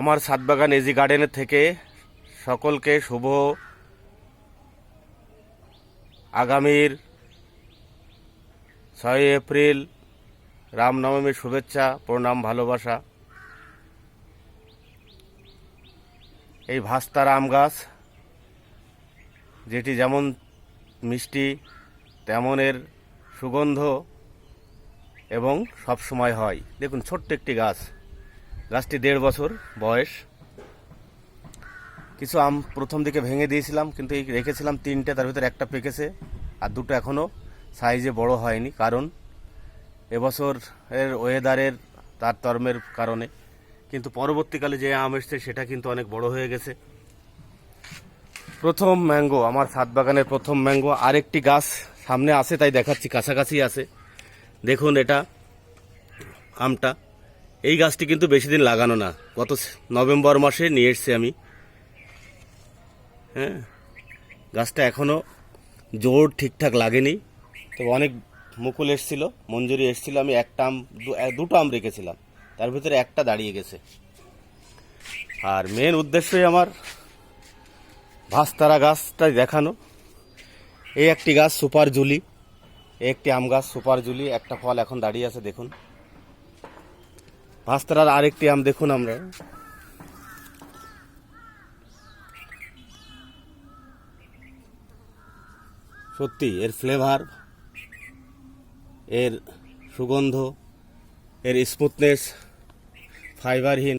আমার ছাদ বাগান এজি গার্ডেনের থেকে সকলকে শুভ আগামীর 6 এপ্রিল রামনবমীর শুভেচ্ছা, প্রণাম, ভালোবাসা। এই ভাস্তার আম গাছ, যেটি যেমন মিষ্টি তেমন এর সুগন্ধ এবং সব সময় হয়। দেখুন, ছোট্ট একটি গাছ, গাছটি 1.5 বছর বয়স। কিছু আম প্রথম দিকে ভেঙে দিয়েছিলাম, কিন্তু এই রেখেছিলাম 3টে, তার ভিতরে একটা পেকেছে আর 2টো এখনও সাইজে বড় হয়নি, কারণ এবছর এর ওয়েদারের তারতম্যের কারণে। কিন্তু পরবর্তীকালে যে আম এসছে সেটা কিন্তু অনেক বড় হয়ে গেছে। প্রথম ম্যাঙ্গো, আমার ছাদ বাগানের প্রথম ম্যাঙ্গো। আরেকটি গাছ সামনে আছে, তাই দেখাচ্ছি, কাছাকাছি আছে। দেখুন এটা আমটা। এই গাছটি কিন্তু বেশি দিন লাগানো না, গত নভেম্বর মাসে নিয়ে এসছি আমি। হ্যাঁ, গাছটা এখনও জোর ঠিকঠাক লাগেনি, তবে অনেক মুকুল এসছিল, মঞ্জুরি এসছিল। আমি দুটো আম রেখেছিলাম, তার ভিতরে একটা দাঁড়িয়ে গেছে। আর মেন উদ্দেশ্যই আমার ভাস্তারা গাছটাই দেখানো। এই একটি গাছ সুপার জুলি, এই একটি আম গাছ সুপার জুলি, একটা ফল এখন দাঁড়িয়ে আছে। দেখুন ভাস্তারার আরেকটি আম দেখুন। আমরা সত্যি এর ফ্লেভার, এর সুগন্ধ, এর স্মুথনেস, ফাইবারহীন